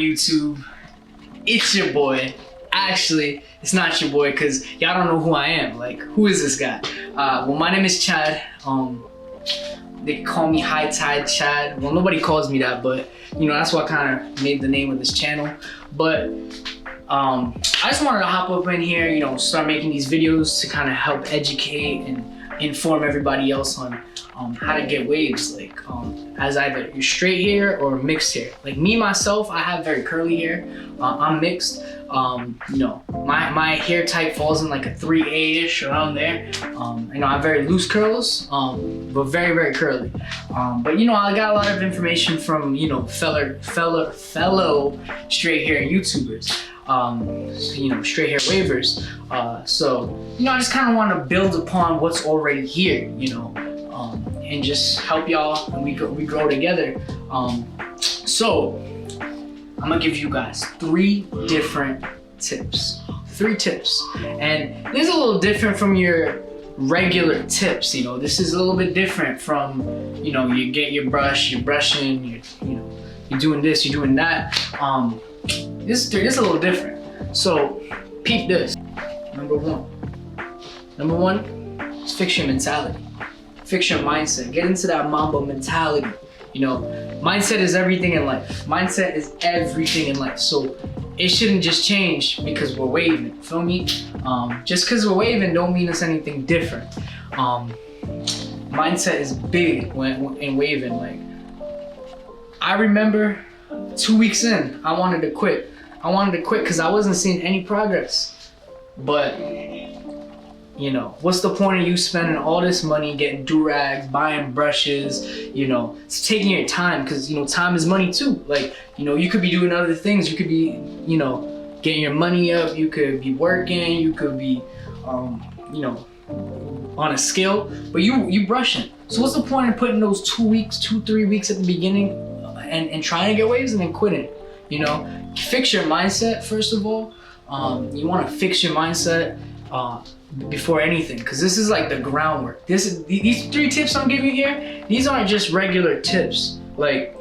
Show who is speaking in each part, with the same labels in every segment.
Speaker 1: YouTube? It's your boy. Actually, it's not your boy because y'all don't know who I am. Like, who is this guy? Well, my name is Chad. They call me High Tide Chad. Well, nobody calls me that, but you know, that's what kind of made the name of this channel. But I just wanted to hop up in here, you know, start making these videos to kind of help educate and inform everybody else on how to get waves, like as either you're straight hair or mixed hair. Like me myself, I have very curly hair. I'm mixed. You know, my hair type falls in like a 3A-ish, around there. You know, I have very loose curls, but very, very curly. But you know, I got a lot of information from, you know, fellow straight hair YouTubers. You know, straight hair wavers. So, you know, I just kind of want to build upon what's already here, you know, and just help y'all, and we grow together. So I'm gonna give you guys 3 different tips. 3 tips, and this is a little different from your regular tips. You know, this is a little bit different from, you know, you get your brush, you're brushing, you know, you're doing this, you're doing that. This is a little different. So peep this. Number one is fix your mentality. Fix your mindset. Get into that Mamba mentality. You know, mindset is everything in life. Mindset is everything in life. So it shouldn't just change because we're waving. Feel me? Just because we're waving don't mean it's anything different. Mindset is big in waving. Like, I remember 2 weeks in, I wanted to quit. I wanted to quit because I wasn't seeing any progress. But you know, what's the point of you spending all this money getting do-rags, buying brushes, you know, it's taking your time, because, you know, time is money too. Like, you know, you could be doing other things. You could be, you know, getting your money up. You could be working. You could be, you know, on a skill, but you brushing. So what's the point of putting those 2 weeks, 2-3 weeks at the beginning and trying to get waves and then quitting? You know, fix your mindset first of all. You want to fix your mindset before anything, because this is like the groundwork. These 3 tips I'm giving you here, these aren't just regular tips. Like,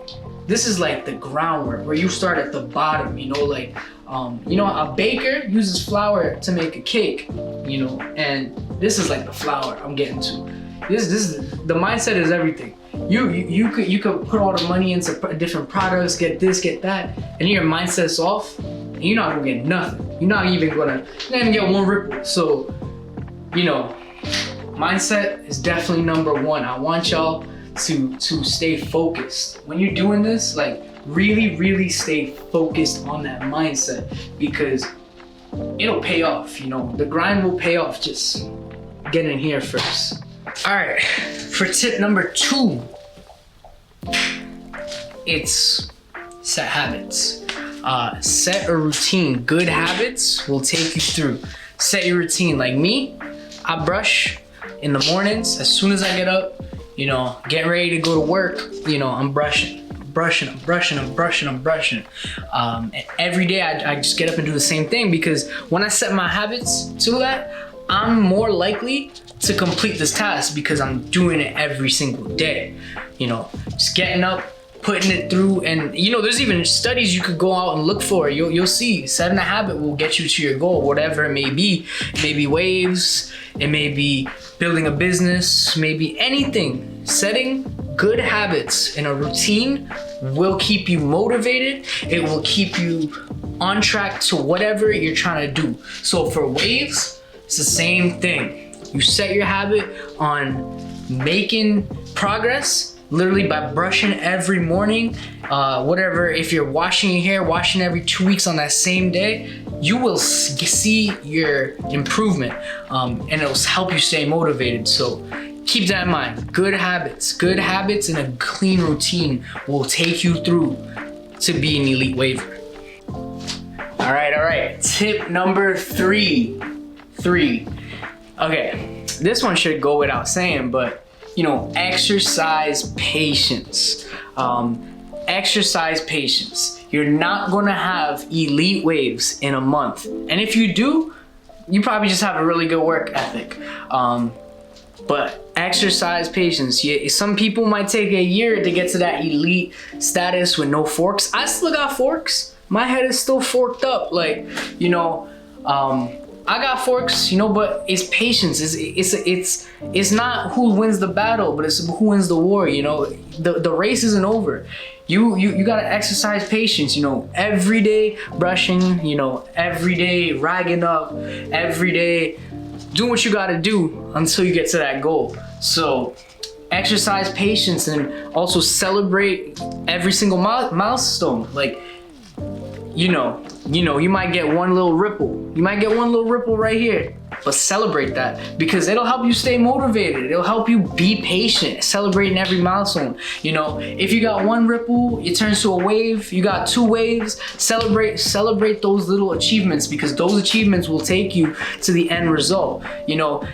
Speaker 1: this is like the groundwork where you start at the bottom. You know, like you know, a baker uses flour to make a cake, you know, and this is like the flour I'm getting to. This is the mindset is everything. You could put all the money into different products, get this, get that, and your mindset's off, and you're not gonna get nothing. You're not even gonna get one ripple. So, you know, mindset is definitely number 1. I want y'all to stay focused. When you're doing this, like, really stay focused on that mindset, because it'll pay off. You know, the grind will pay off. Just get in here first. All right, for tip number 2, it's set habits. Set a routine. Good habits will take you through. Set your routine. Like me, I brush in the mornings. As soon as I get up, you know, getting ready to go to work, you know, I'm brushing. And every day I just get up and do the same thing, because when I set my habits to that, I'm more likely to complete this task because I'm doing it every single day. You know, just getting up, putting it through, and you know, there's even studies you could go out and look for. You'll see setting a habit will get you to your goal, whatever it may be. It may be waves, it may be building a business, maybe anything. Setting good habits in a routine will keep you motivated. It will keep you on track to whatever you're trying to do. So for waves, it's the same thing. You set your habit on making progress, literally by brushing every morning, whatever. If you're washing your hair, washing every 2 weeks on that same day, you will see your improvement, and it'll help you stay motivated. So keep that in mind. Good habits and a clean routine will take you through to be an elite waver. All right. Tip number 3. Okay, this one should go without saying, but you know, exercise patience. Exercise patience. You're not gonna have elite waves in a month, and if you do, you probably just have a really good work ethic. But exercise patience. Some people might take a year to get to that elite status with no forks. I still got forks. my head is still forked up. Like, you know, I got forks, you know, but it's patience. It's not who wins the battle, but it's who wins the war. You know, the race isn't over. You gotta exercise patience. You know, every day brushing. You know, every day ragging up. Every day doing what you gotta do until you get to that goal. So exercise patience and also celebrate every single milestone. Like, you might get one little ripple. You might get one little ripple right here, but celebrate that because it'll help you stay motivated. It'll help you be patient, celebrating every milestone. You know, if you got one ripple, it turns to a wave. You got 2 waves. Celebrate those little achievements because those achievements will take you to the end result. You know,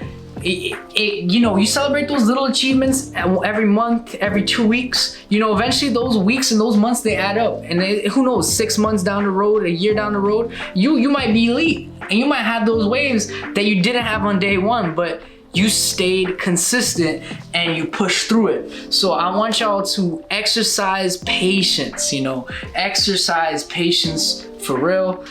Speaker 1: you celebrate those little achievements every month, every 2 weeks. You know, eventually those weeks and those months, they add up, and who knows, 6 months down the road, a year down the road, you might be elite and you might have those waves that you didn't have on day one, but you stayed consistent and you pushed through it. So I want y'all to exercise patience. You know, exercise patience for real.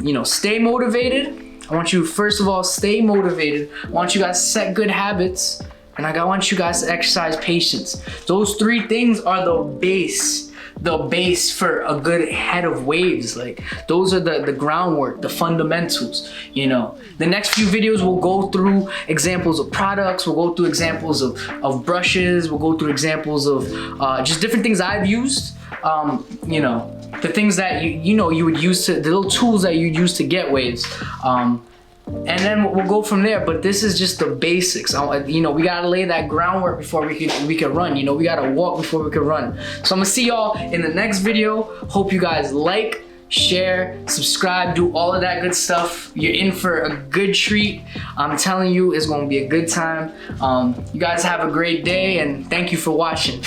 Speaker 1: You know, stay motivated. I want you, first of all, stay motivated. I want you guys to set good habits. And I want you guys to exercise patience. Those 3 things are the base for a good head of waves. Like, those are the groundwork, the fundamentals, you know. The next few videos we'll go through examples of products, we'll go through examples of brushes, we'll go through examples of just different things I've used. You know, the things that you would use the little tools that you use to get waves. And then we'll go from there. But this is just the basics. You know, we gotta lay that groundwork before we can run. You know, we gotta walk before we can run. So I'm gonna see y'all in the next video. Hope you guys like, share, subscribe, do all of that good stuff. You're in for a good treat. I'm telling you, it's gonna be a good time. You guys have a great day, and thank you for watching.